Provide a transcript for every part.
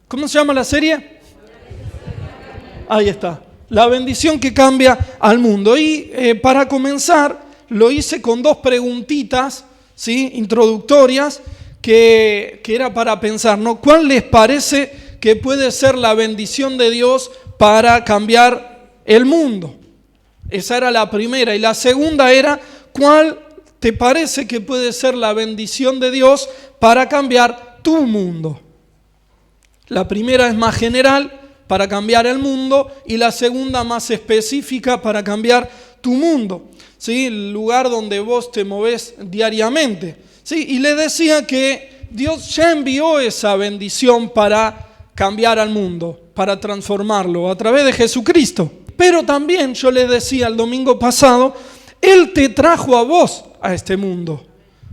¿Cómo se llama la serie? Ahí está. La bendición que cambia al mundo. Y para comenzar, lo hice con 2 preguntitas, ¿sí?, introductorias, que era para pensar, ¿no? ¿Cuál les parece que puede ser la bendición de Dios para cambiar el mundo? Esa era la primera. Y la segunda era, ¿cuál te parece que puede ser la bendición de Dios para cambiar tu mundo? La primera es más general, para cambiar el mundo, y la segunda más específica para cambiar tu mundo, ¿sí? El lugar donde vos te movés diariamente, ¿sí? Y le decía que Dios ya envió esa bendición para cambiar al mundo, para transformarlo a través de Jesucristo. Pero también yo les decía el domingo pasado, Él te trajo a vos a este mundo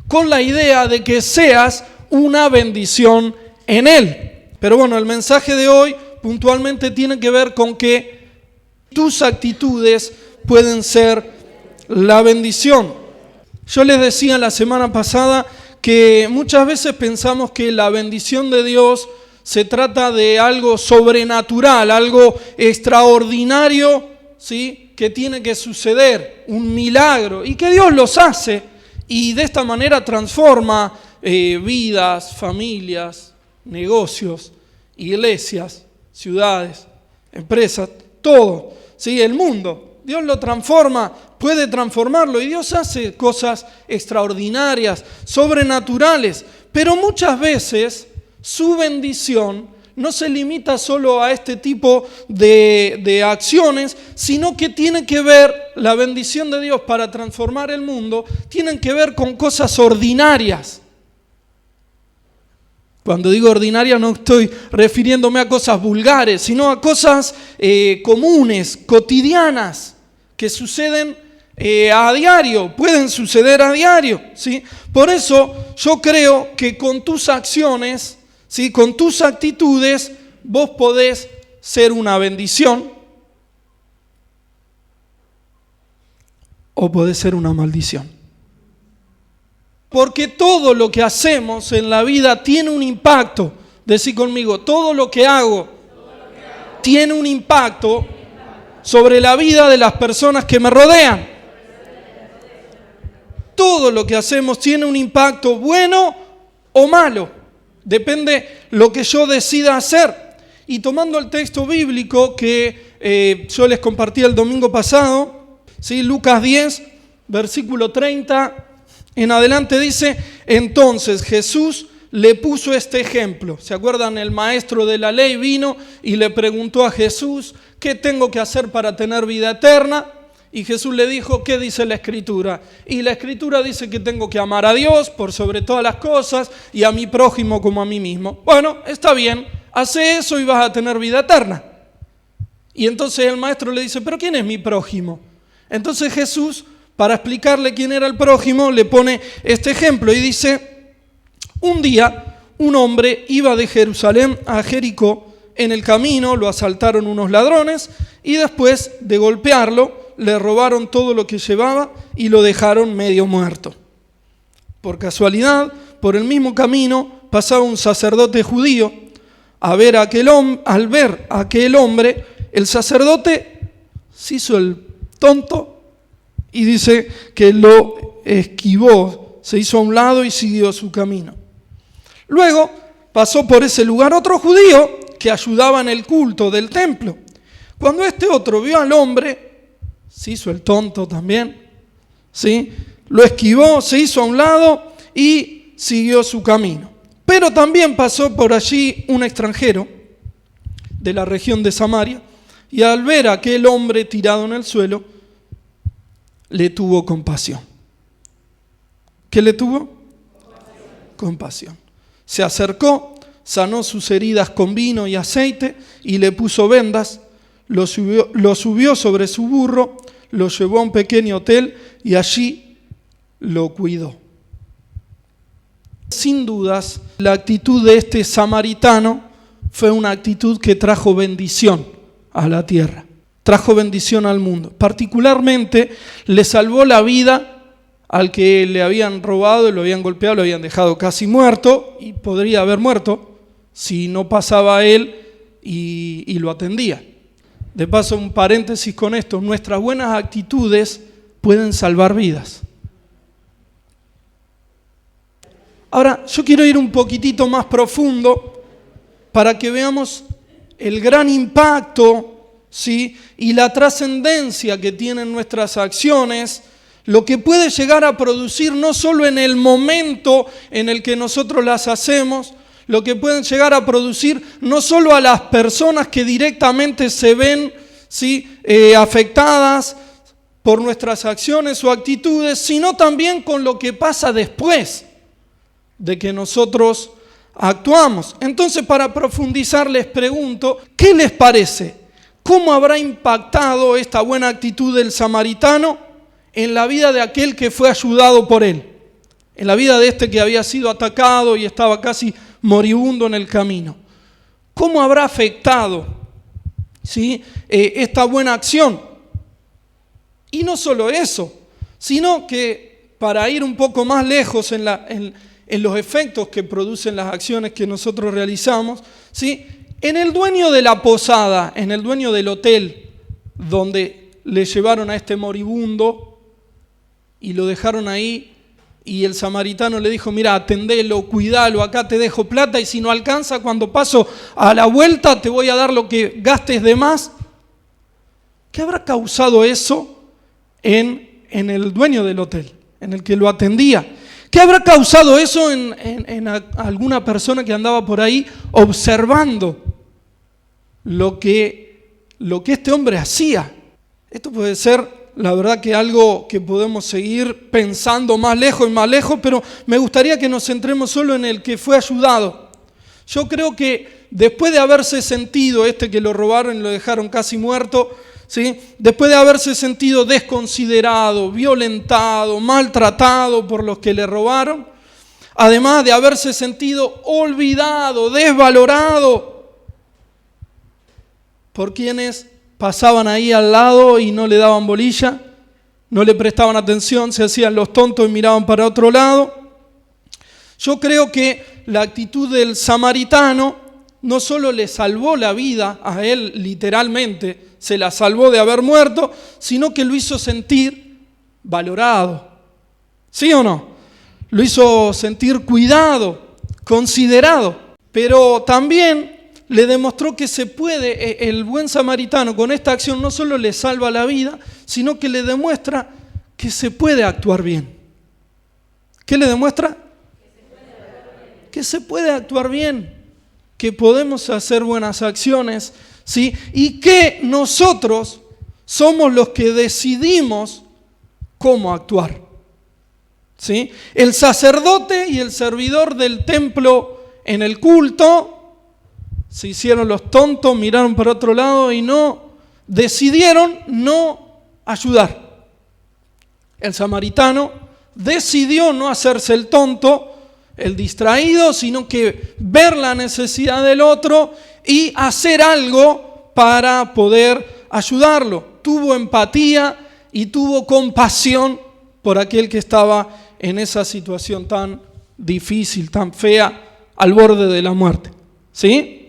con la idea de que seas una bendición en Él. Pero bueno, el mensaje de hoy puntualmente tiene que ver con que tus actitudes pueden ser la bendición. Yo les decía la semana pasada que muchas veces pensamos que la bendición de Dios se trata de algo sobrenatural, algo extraordinario, ¿sí?, que tiene que suceder, un milagro, y que Dios los hace y de esta manera transforma vidas, familias, negocios, iglesias, ciudades, empresas, todo, ¿sí?, el mundo. Dios lo transforma, puede transformarlo, y Dios hace cosas extraordinarias, sobrenaturales, pero muchas veces su bendición no se limita solo a este tipo de acciones, sino que tiene que ver, la bendición de Dios para transformar el mundo, tienen que ver con cosas ordinarias. Cuando digo ordinaria no estoy refiriéndome a cosas vulgares, sino a cosas comunes, cotidianas, que suceden a diario, pueden suceder a diario, ¿sí? Por eso yo creo que con tus acciones, ¿sí?, con tus actitudes, vos podés ser una bendición o podés ser una maldición. Porque todo lo que hacemos en la vida tiene un impacto. Decí conmigo, todo lo que hago tiene un impacto sobre la vida de las personas que me rodean. Todo lo que hacemos tiene un impacto bueno o malo. Depende lo que yo decida hacer. Y tomando el texto bíblico que yo les compartí el domingo pasado, ¿sí?, Lucas 10, versículo 30, en adelante dice, entonces Jesús le puso este ejemplo. ¿Se acuerdan? El maestro de la ley vino y le preguntó a Jesús, ¿qué tengo que hacer para tener vida eterna? Y Jesús le dijo, ¿qué dice la Escritura? Y la Escritura dice que tengo que amar a Dios por sobre todas las cosas y a mi prójimo como a mí mismo. Bueno, está bien, hace eso y vas a tener vida eterna. Y entonces el maestro le dice, ¿pero quién es mi prójimo? Entonces Jesús, para explicarle quién era el prójimo, le pone este ejemplo y dice, un día un hombre iba de Jerusalén a Jericó, en el camino lo asaltaron unos ladrones y después de golpearlo le robaron todo lo que llevaba y lo dejaron medio muerto. Por casualidad, por el mismo camino pasaba un sacerdote judío. Al ver a aquel hombre, el sacerdote se hizo el tonto y dice que lo esquivó, se hizo a un lado y siguió su camino. Luego pasó por ese lugar otro judío que ayudaba en el culto del templo. Cuando este otro vio al hombre, se hizo el tonto también, ¿sí?, lo esquivó, se hizo a un lado y siguió su camino. Pero también pasó por allí un extranjero de la región de Samaria y al ver a aquel hombre tirado en el suelo, le tuvo compasión. ¿Qué le tuvo? Compasión. Se acercó, sanó sus heridas con vino y aceite y le puso vendas, lo subió sobre su burro, lo llevó a un pequeño hotel y allí lo cuidó. Sin dudas, la actitud de este samaritano fue una actitud que trajo bendición a la tierra. Trajo bendición al mundo. Particularmente le salvó la vida al que le habían robado, lo habían golpeado, lo habían dejado casi muerto y podría haber muerto, si no pasaba a él y lo atendía. De paso, un paréntesis con esto, nuestras buenas actitudes pueden salvar vidas. Ahora, yo quiero ir un poquitito más profundo para que veamos el gran impacto, ¿sí?, y la trascendencia que tienen nuestras acciones, lo que puede llegar a producir no solo en el momento en el que nosotros las hacemos, lo que pueden llegar a producir no solo a las personas que directamente se ven, ¿sí?, afectadas por nuestras acciones o actitudes, sino también con lo que pasa después de que nosotros actuamos. Entonces, para profundizar, les pregunto, ¿qué les parece? ¿Cómo habrá impactado esta buena actitud del samaritano en la vida de aquel que fue ayudado por él? En la vida de este que había sido atacado y estaba casi moribundo en el camino. ¿Cómo habrá afectado, ¿sí?, esta buena acción? Y no solo eso, sino que para ir un poco más lejos en los efectos que producen las acciones que nosotros realizamos, ¿sí?, en el dueño de la posada, en el dueño del hotel donde le llevaron a este moribundo y lo dejaron ahí, y el samaritano le dijo, mira, atendelo, cuidalo, acá te dejo plata y si no alcanza, cuando paso a la vuelta te voy a dar lo que gastes de más. ¿Qué habrá causado eso en el dueño del hotel, en el que lo atendía? ¿Qué habrá causado eso en alguna persona que andaba por ahí observando lo que este hombre hacía? Esto puede ser, la verdad, que algo que podemos seguir pensando más lejos y más lejos, pero me gustaría que nos centremos solo en el que fue ayudado. Yo creo que después de haberse sentido, que lo robaron y lo dejaron casi muerto, ¿sí?, después de haberse sentido desconsiderado, violentado, maltratado por los que le robaron, además de haberse sentido olvidado, desvalorado por quienes pasaban ahí al lado y no le daban bolilla, no le prestaban atención, se hacían los tontos y miraban para otro lado. Yo creo que la actitud del samaritano no solo le salvó la vida a él literalmente, se la salvó de haber muerto, sino que lo hizo sentir valorado. ¿Sí o no? Lo hizo sentir cuidado, considerado. Pero también le demostró que se puede, el buen samaritano con esta acción no solo le salva la vida, sino que le demuestra que se puede actuar bien. ¿Qué le demuestra? Que se puede actuar bien, que podemos hacer buenas acciones, ¿sí?, y que nosotros somos los que decidimos cómo actuar, ¿sí? El sacerdote y el servidor del templo en el culto se hicieron los tontos, miraron para otro lado y decidieron no ayudar. El samaritano decidió no hacerse el tonto, el distraído, sino que ver la necesidad del otro y hacer algo para poder ayudarlo. Tuvo empatía y tuvo compasión por aquel que estaba en esa situación tan difícil, tan fea, al borde de la muerte. ¿Sí?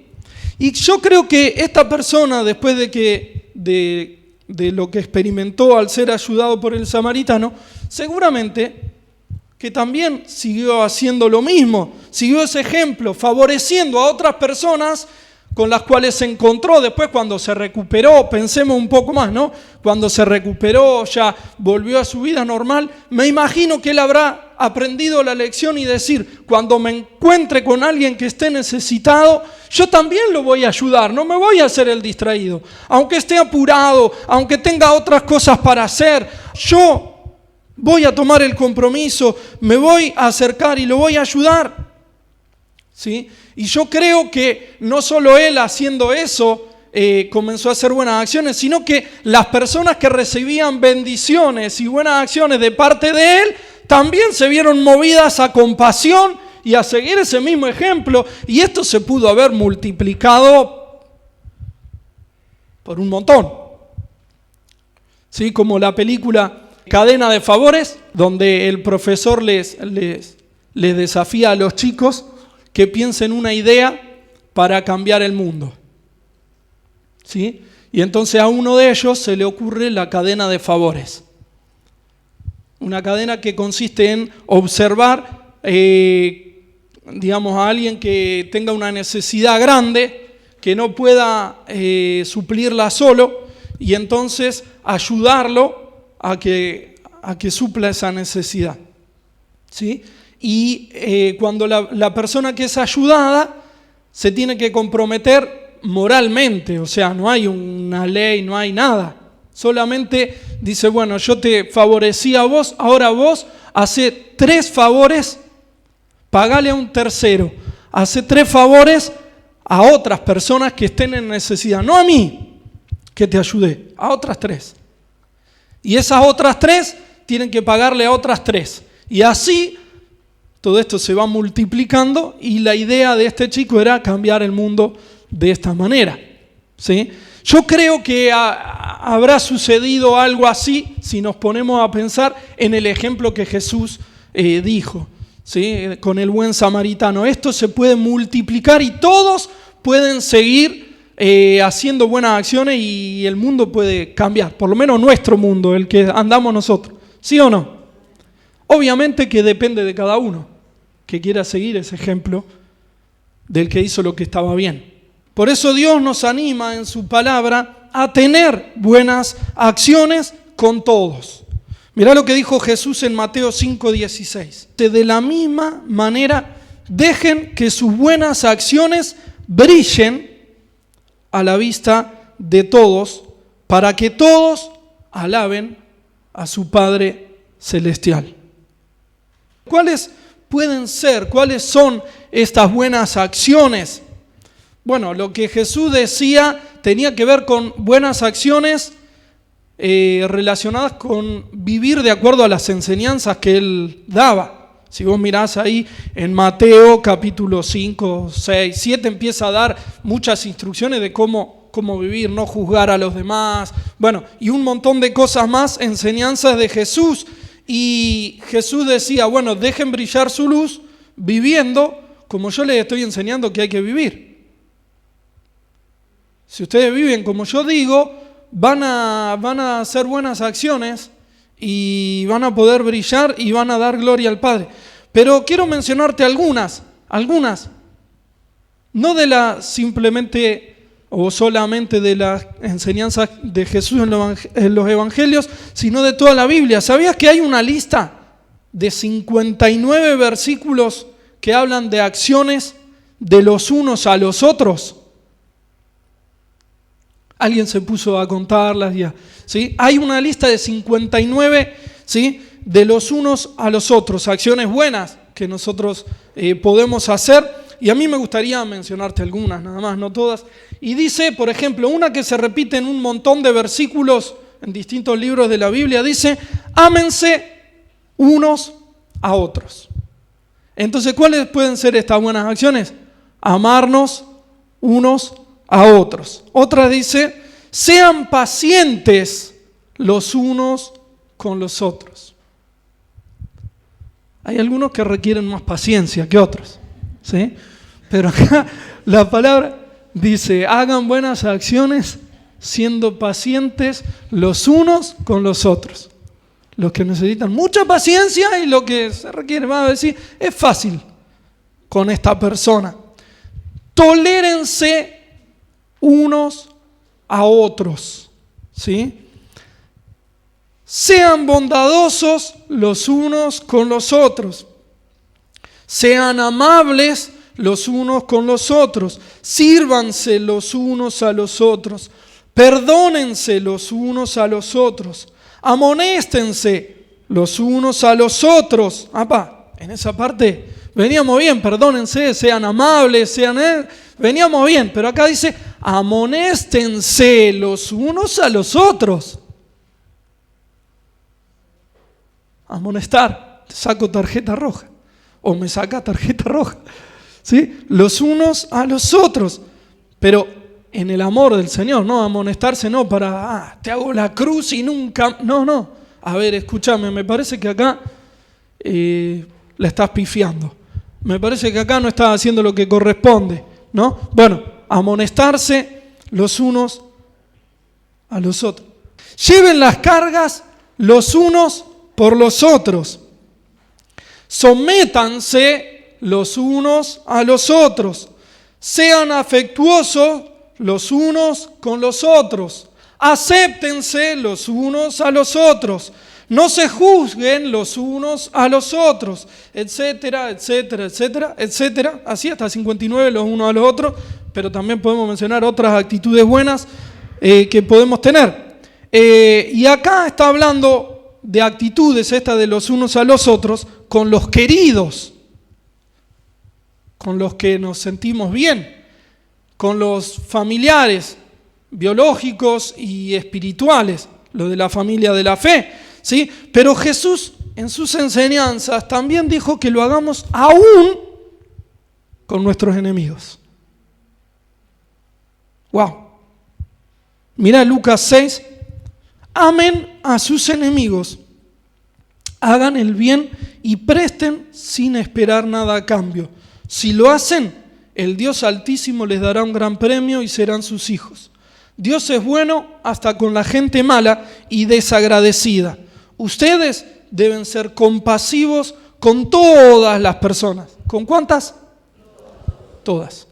Y yo creo que esta persona, después de lo que experimentó al ser ayudado por el samaritano, seguramente que también siguió haciendo lo mismo, siguió ese ejemplo, favoreciendo a otras personas con las cuales se encontró después cuando se recuperó. Pensemos un poco más, ¿no? Cuando se recuperó, ya volvió a su vida normal. Me imagino que él habrá aprendido la lección y decir, cuando me encuentre con alguien que esté necesitado, yo también lo voy a ayudar, no me voy a hacer el distraído. Aunque esté apurado, aunque tenga otras cosas para hacer, yo voy a tomar el compromiso, me voy a acercar y lo voy a ayudar. ¿Sí? Y yo creo que no solo él haciendo eso comenzó a hacer buenas acciones, sino que las personas que recibían bendiciones y buenas acciones de parte de él también se vieron movidas a compasión y a seguir ese mismo ejemplo. Y esto se pudo haber multiplicado por un montón. ¿Sí? Como la película Cadena de Favores, donde el profesor les desafía a los chicos que piensen una idea para cambiar el mundo. ¿Sí? Y entonces a uno de ellos se le ocurre la cadena de favores. Una cadena que consiste en observar, a alguien que tenga una necesidad grande, que no pueda suplirla solo, y entonces ayudarlo a que supla esa necesidad. ¿Sí? Y cuando la persona que es ayudada se tiene que comprometer moralmente, o sea, no hay una ley, no hay nada. Solamente dice, bueno, yo te favorecí a vos, ahora vos hace 3 favores, pagale a un tercero, hace 3 favores a otras personas que estén en necesidad, no a mí, que te ayudé, a otras 3. Y esas otras 3 tienen que pagarle a otras 3. Y así todo esto se va multiplicando y la idea de este chico era cambiar el mundo de esta manera. ¿Sí? Yo creo que habrá sucedido algo así si nos ponemos a pensar en el ejemplo que Jesús dijo, ¿sí? Con el buen samaritano. Esto se puede multiplicar y todos pueden seguir haciendo buenas acciones y el mundo puede cambiar, por lo menos nuestro mundo, el que andamos nosotros. ¿Sí o no? Obviamente que depende de cada uno que quiera seguir ese ejemplo del que hizo lo que estaba bien. Por eso Dios nos anima en su palabra a tener buenas acciones con todos. Mirá lo que dijo Jesús en Mateo 5:16. De la misma manera, dejen que sus buenas acciones brillen a la vista de todos, para que todos alaben a su Padre Celestial. ¿Cuáles son estas buenas acciones? Bueno, lo que Jesús decía tenía que ver con buenas acciones relacionadas con vivir de acuerdo a las enseñanzas que Él daba. Si vos mirás ahí en Mateo capítulo 5, 6, 7 empieza a dar muchas instrucciones de cómo vivir, no juzgar a los demás, bueno, y un montón de cosas más, enseñanzas de Jesús. Y Jesús decía, bueno, dejen brillar su luz viviendo como yo les estoy enseñando que hay que vivir. Si ustedes viven como yo digo, van a hacer buenas acciones y van a poder brillar y van a dar gloria al Padre. Pero quiero mencionarte algunas, no de la simplemente o solamente de las enseñanzas de Jesús en los evangelios, sino de toda la Biblia. ¿Sabías que hay una lista de 59 versículos que hablan de acciones de los unos a los otros? Alguien se puso a contarlas ya, ¿sí? Hay una lista de 59, ¿sí? De los unos a los otros, acciones buenas que nosotros podemos hacer. Y a mí me gustaría mencionarte algunas, nada más, no todas. Y dice, por ejemplo, una que se repite en un montón de versículos en distintos libros de la Biblia, dice, ámense unos a otros. Entonces, ¿cuáles pueden ser estas buenas acciones? Amarnos unos a otros. Otra dice, sean pacientes los unos con los otros. Hay algunos que requieren más paciencia que otros, ¿sí? Pero acá la palabra dice, hagan buenas acciones siendo pacientes los unos con los otros. Los que necesitan mucha paciencia y lo que se requiere, va a decir, es fácil con esta persona. Tolérense unos a otros, ¿sí? Sean bondadosos los unos con los otros. Sean amables los unos con los otros. Sírvanse los unos a los otros. Perdónense los unos a los otros. Amonéstense los unos a los otros. En esa parte veníamos bien, perdónense, sean amables, veníamos bien, pero acá dice, amonéstense los unos a los otros. Amonestar, te saco tarjeta roja, o me saca tarjeta roja, ¿sí? Los unos a los otros, pero en el amor del Señor, no amonestarse, no para, te hago la cruz y nunca, no. A ver, escúchame, me parece que acá la estás pifiando. Me parece que acá no estás haciendo lo que corresponde. ¿no? Bueno, amonestarse los unos a los otros. Lleven las cargas los unos por los otros. Sométanse los unos a los otros. Sean afectuosos los unos con los otros. Acéptense los unos a los otros. No se juzguen los unos a los otros, etcétera, etcétera, etcétera, etcétera. Así hasta 59 los unos a los otros, pero también podemos mencionar otras actitudes buenas que podemos tener. Y acá está hablando de actitudes estas de los unos a los otros con los queridos, con los que nos sentimos bien, con los familiares biológicos y espirituales, los de la familia de la fe, ¿sí? Pero Jesús en sus enseñanzas también dijo que lo hagamos aún con nuestros enemigos. ¡Wow! Mira Lucas 6. Amen a sus enemigos, hagan el bien y presten sin esperar nada a cambio. Si lo hacen, el Dios Altísimo les dará un gran premio y serán sus hijos. Dios es bueno hasta con la gente mala y desagradecida. Ustedes deben ser compasivos con todas las personas. ¿Con cuántas? Todas.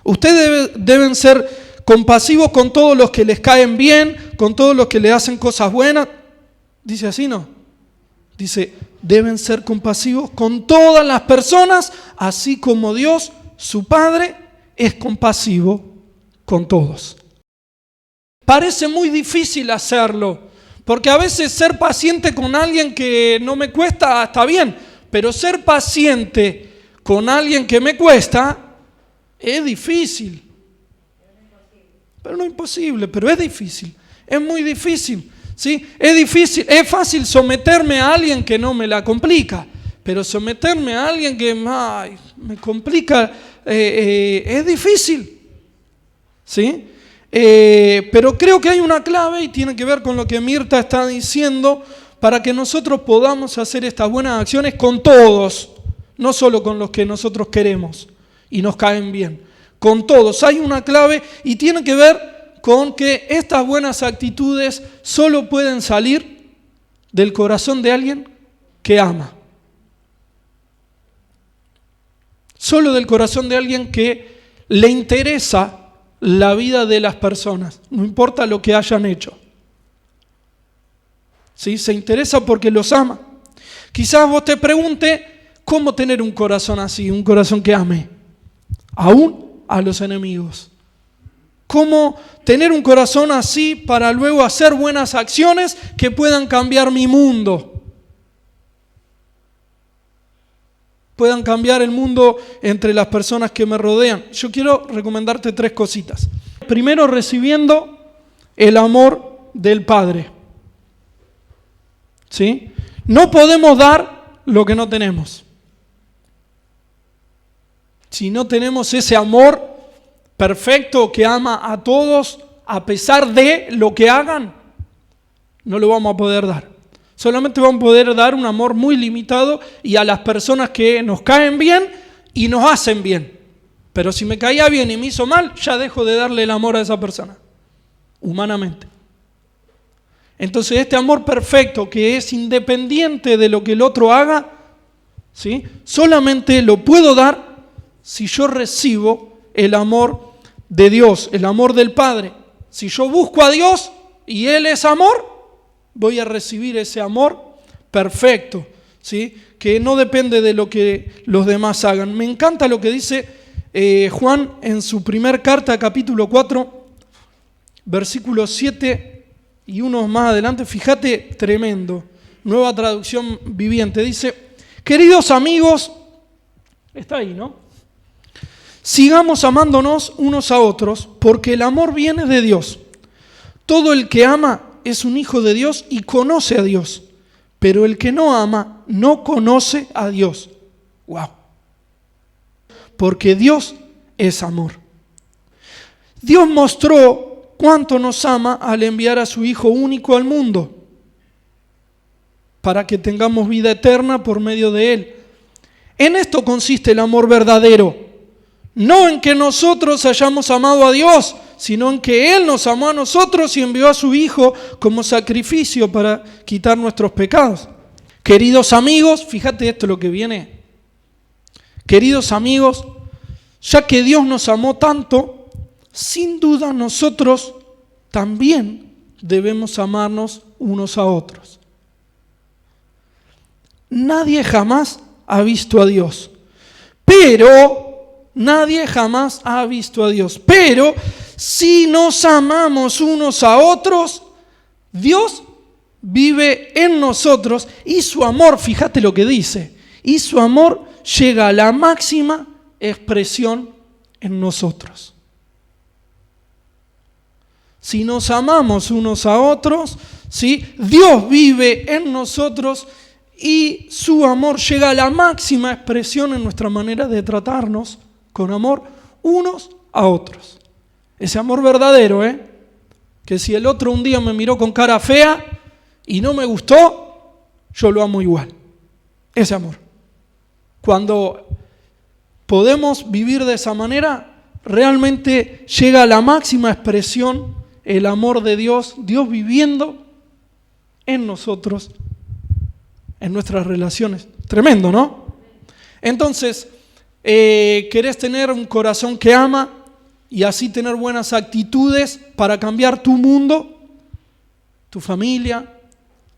Ustedes deben ser compasivos con todos los que les caen bien, con todos los que le hacen cosas buenas. Dice así, ¿no? Dice, deben ser compasivos con todas las personas, así como Dios, su Padre, es compasivo con todos. Parece muy difícil hacerlo, porque a veces ser paciente con alguien que no me cuesta está bien, pero ser paciente con alguien que me cuesta es difícil. Pero no imposible, pero es difícil, es muy difícil, ¿sí? Es difícil, es fácil someterme a alguien que no me la complica, pero someterme a alguien que me complica es difícil, ¿sí? Pero creo que hay una clave y tiene que ver con lo que Mirta está diciendo para que nosotros podamos hacer estas buenas acciones con todos, no solo con los que nosotros queremos y nos caen bien. Con todos hay una clave y tiene que ver con que estas buenas actitudes solo pueden salir del corazón de alguien que ama. Solo del corazón de alguien que le interesa la vida de las personas, no importa lo que hayan hecho. ¿Sí? Se interesa porque los ama. Quizás vos te pregunte cómo tener un corazón así, un corazón que ame, aún a los enemigos. ¿Cómo tener un corazón así para luego hacer buenas acciones que puedan cambiar mi mundo? Puedan cambiar el mundo entre las personas que me rodean. Yo quiero recomendarte 3 cositas. Primero, recibiendo el amor del Padre. ¿Sí? No podemos dar lo que no tenemos. Si no tenemos ese amor perfecto que ama a todos, a pesar de lo que hagan, no lo vamos a poder dar. Solamente vamos a poder dar un amor muy limitado y a las personas que nos caen bien y nos hacen bien. Pero si me caía bien y me hizo mal, ya dejo de darle el amor a esa persona, humanamente. Entonces este amor perfecto que es independiente de lo que el otro haga, ¿sí? Solamente lo puedo dar si yo recibo el amor de Dios, el amor del Padre. Si yo busco a Dios y Él es amor, voy a recibir ese amor perfecto, ¿sí? Que no depende de lo que los demás hagan. Me encanta lo que dice Juan en su primer carta, capítulo 4, versículos 7 y unos más adelante. Fíjate, tremendo. Nueva traducción viviente. Dice, queridos amigos, está ahí, ¿no? Sigamos amándonos unos a otros, porque el amor viene de Dios. Todo el que ama es un hijo de Dios y conoce a Dios, pero el que no ama no conoce a Dios. ¡Wow! Porque Dios es amor. Dios mostró cuánto nos ama al enviar a su Hijo único al mundo, para que tengamos vida eterna por medio de Él. En esto consiste el amor verdadero. No en que nosotros hayamos amado a Dios, sino en que Él nos amó a nosotros y envió a su Hijo como sacrificio para quitar nuestros pecados. Queridos amigos, fíjate esto lo que viene. Queridos amigos, ya que Dios nos amó tanto, sin duda nosotros también debemos amarnos unos a otros. Nadie jamás ha visto a Dios, pero nadie jamás ha visto a Dios. Pero si nos amamos unos a otros, Dios vive en nosotros y su amor, fíjate lo que dice, y su amor llega a la máxima expresión en nosotros. Si nos amamos unos a otros, ¿sí? Dios vive en nosotros y su amor llega a la máxima expresión en nuestra manera de tratarnos con amor unos a otros. Ese amor verdadero, que si el otro un día me miró con cara fea y no me gustó, yo lo amo igual. Ese amor. Cuando podemos vivir de esa manera, realmente llega a la máxima expresión el amor de Dios, Dios viviendo en nosotros, en nuestras relaciones. Tremendo, ¿no? Entonces, querés tener un corazón que ama y así tener buenas actitudes para cambiar tu mundo, tu familia,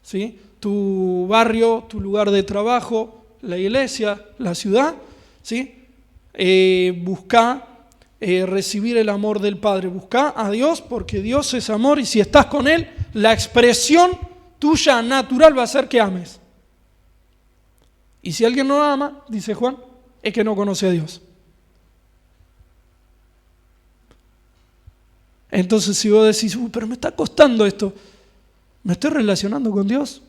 ¿sí? Tu barrio, tu lugar de trabajo, la iglesia, la ciudad, ¿sí? Busca recibir el amor del Padre. Busca a Dios porque Dios es amor y si estás con Él, la expresión tuya natural va a ser que ames. Y si alguien no ama, dice Juan, es que no conoce a Dios. Entonces si vos decís, pero me está costando esto, ¿me estoy relacionando con Dios?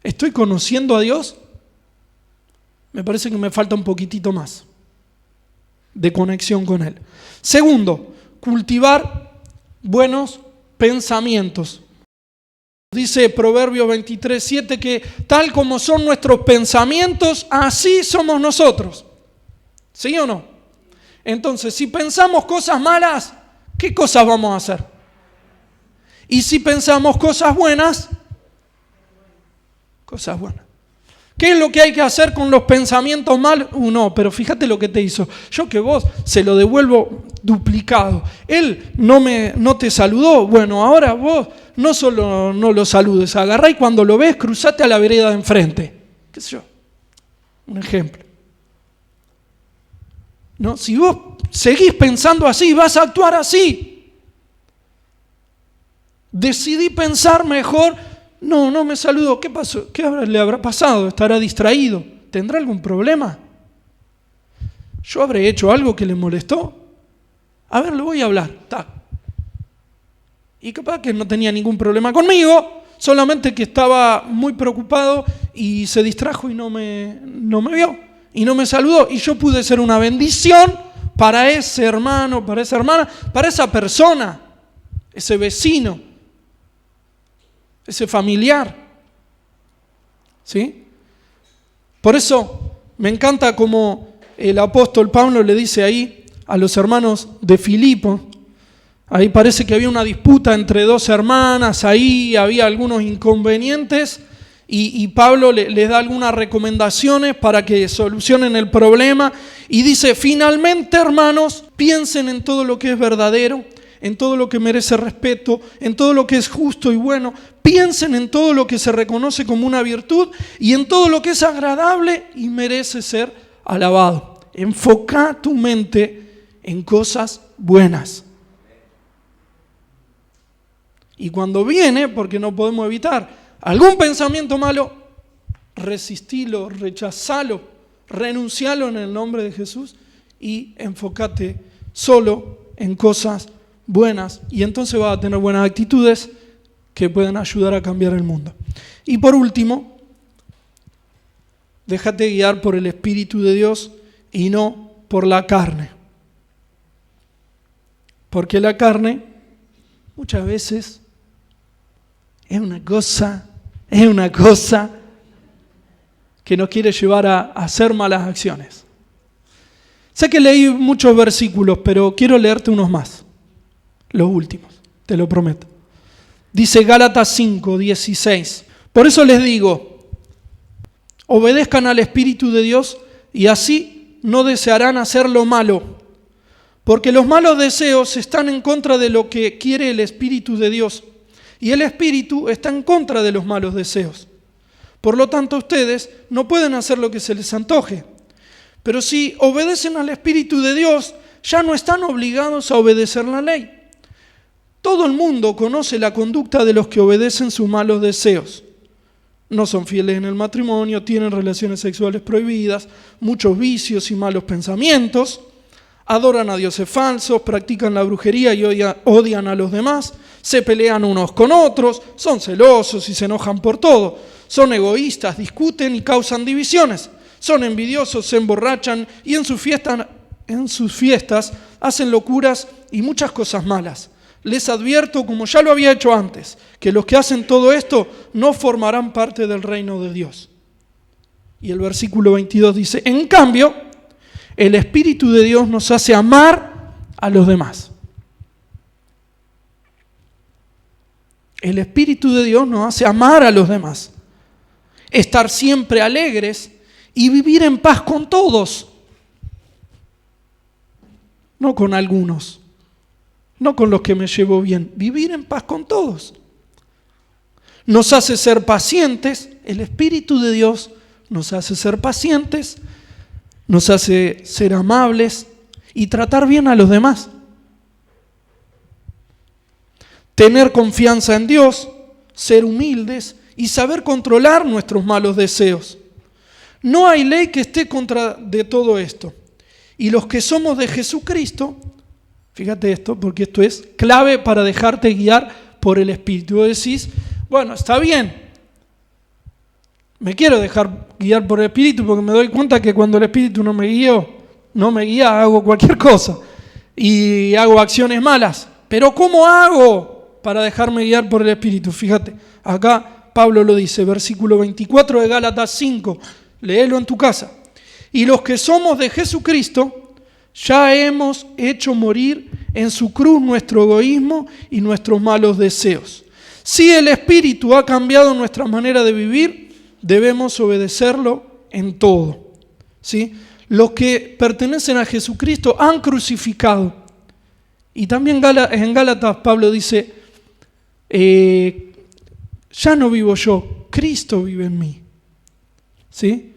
¿Estoy conociendo a Dios? Me parece que me falta un poquitito más de conexión con Él. Segundo, cultivar buenos pensamientos. Dice Proverbios 23:7 que tal como son nuestros pensamientos, así somos nosotros. ¿Sí o no? Entonces, si pensamos cosas malas, ¿qué cosas vamos a hacer? Y si pensamos cosas buenas, cosas buenas. ¿Qué es lo que hay que hacer con los pensamientos malos? No, pero fíjate lo que te hizo. Yo que vos se lo devuelvo duplicado. Él no te saludó. Bueno, ahora vos no solo no lo saludes, agarrá y cuando lo ves, cruzate a la vereda de enfrente. ¿Qué sé yo? Un ejemplo. ¿No? Si vos seguís pensando así, vas a actuar así. Decidí pensar mejor. No me saludó. ¿Qué pasó? ¿Qué le habrá pasado? ¿Estará distraído? ¿Tendrá algún problema? ¿Yo habré hecho algo que le molestó? A ver, le voy a hablar. Y capaz que no tenía ningún problema conmigo, solamente que estaba muy preocupado y se distrajo y no me vio y no me saludó. Y yo pude ser una bendición para ese hermano, para esa hermana, para esa persona, ese vecino, ese familiar. ¿Sí? Por eso me encanta como el apóstol Pablo le dice ahí a los hermanos de Filipo. Ahí parece que había una disputa entre dos hermanas, ahí había algunos inconvenientes y Pablo les da algunas recomendaciones para que solucionen el problema y dice, finalmente hermanos, piensen en todo lo que es verdadero, en todo lo que merece respeto, en todo lo que es justo y bueno, piensen en todo lo que se reconoce como una virtud y en todo lo que es agradable y merece ser alabado. Enfoca tu mente en cosas buenas. Y cuando viene, porque no podemos evitar, algún pensamiento malo, resistilo, rechazalo, renuncialo en el nombre de Jesús y enfócate solo en cosas buenas. Y entonces vas a tener buenas actitudes que pueden ayudar a cambiar el mundo. Y por último, déjate guiar por el Espíritu de Dios y no por la carne. Porque la carne muchas veces es una cosa que nos quiere llevar a hacer malas acciones. Sé que leí muchos versículos, pero quiero leerte unos más. Los últimos, te lo prometo. Dice Gálatas 5:16. Por eso les digo, obedezcan al Espíritu de Dios y así no desearán hacer lo malo, porque los malos deseos están en contra de lo que quiere el Espíritu de Dios y el Espíritu está en contra de los malos deseos. Por lo tanto, ustedes no pueden hacer lo que se les antoje. Pero si obedecen al Espíritu de Dios, ya no están obligados a obedecer la ley. Todo el mundo conoce la conducta de los que obedecen sus malos deseos. No son fieles en el matrimonio, tienen relaciones sexuales prohibidas, muchos vicios y malos pensamientos, adoran a dioses falsos, practican la brujería y odian a los demás, se pelean unos con otros, son celosos y se enojan por todo, son egoístas, discuten y causan divisiones, son envidiosos, se emborrachan y en sus fiestas hacen locuras y muchas cosas malas. Les advierto, como ya lo había hecho antes, que los que hacen todo esto no formarán parte del reino de Dios. Y el versículo 22 dice, en cambio, el Espíritu de Dios nos hace amar a los demás. El Espíritu de Dios nos hace amar a los demás, estar siempre alegres y vivir en paz con todos, no con algunos. No con los que me llevo bien, vivir en paz con todos. Nos hace ser pacientes, el Espíritu de Dios nos hace ser pacientes, nos hace ser amables y tratar bien a los demás. Tener confianza en Dios, ser humildes y saber controlar nuestros malos deseos. No hay ley que esté contra de todo esto. Y los que somos de Jesucristo, fíjate esto, porque esto es clave para dejarte guiar por el Espíritu. Vos decís, bueno, está bien, me quiero dejar guiar por el Espíritu porque me doy cuenta que cuando el Espíritu no me guía, hago cualquier cosa y hago acciones malas. Pero ¿cómo hago para dejarme guiar por el Espíritu? Fíjate, acá Pablo lo dice, versículo 24 de Gálatas 5, léelo en tu casa. Y los que somos de Jesucristo, ya hemos hecho morir en su cruz nuestro egoísmo y nuestros malos deseos. Si el Espíritu ha cambiado nuestra manera de vivir, debemos obedecerlo en todo. ¿Sí? Los que pertenecen a Jesucristo han crucificado. Y también en Gálatas Pablo dice, ya no vivo yo, Cristo vive en mí. ¿Sí?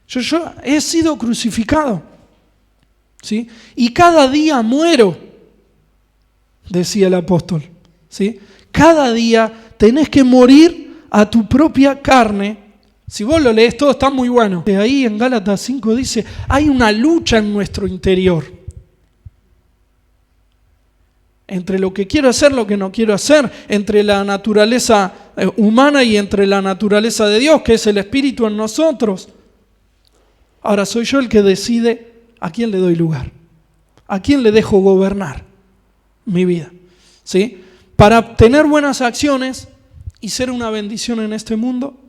Yo he sido crucificado. ¿Sí? Y cada día muero, decía el apóstol. ¿Sí? Cada día tenés que morir a tu propia carne. Si vos lo lees todo está muy bueno. Ahí en Gálatas 5 dice, hay una lucha en nuestro interior. Entre lo que quiero hacer, lo que no quiero hacer, entre la naturaleza humana y entre la naturaleza de Dios, que es el Espíritu en nosotros. Ahora soy yo el que decide ¿a quién le doy lugar? ¿A quién le dejo gobernar mi vida? ¿Sí? Para tener buenas acciones y ser una bendición en este mundo,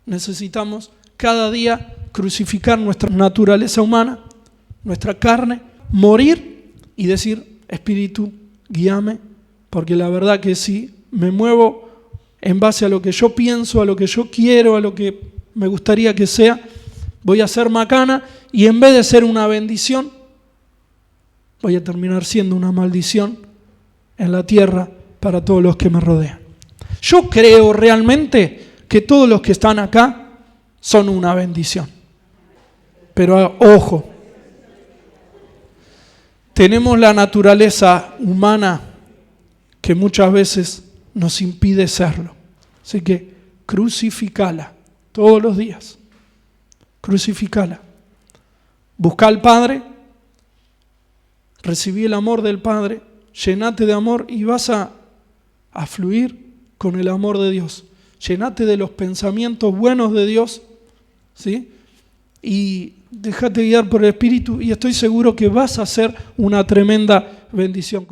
necesitamos cada día crucificar nuestra naturaleza humana, nuestra carne, morir y decir, Espíritu, guíame, porque la verdad que si me muevo en base a lo que yo pienso, a lo que yo quiero, a lo que me gustaría que sea, voy a ser macana y en vez de ser una bendición, voy a terminar siendo una maldición en la tierra para todos los que me rodean. Yo creo realmente que todos los que están acá son una bendición. Pero ojo, tenemos la naturaleza humana que muchas veces nos impide serlo. Así que crucificala todos los días. Crucificala. Busca al Padre, recibí el amor del Padre, llenate de amor y vas a fluir con el amor de Dios. Llenate de los pensamientos buenos de Dios, ¿sí? Y déjate guiar por el Espíritu y estoy seguro que vas a ser una tremenda bendición.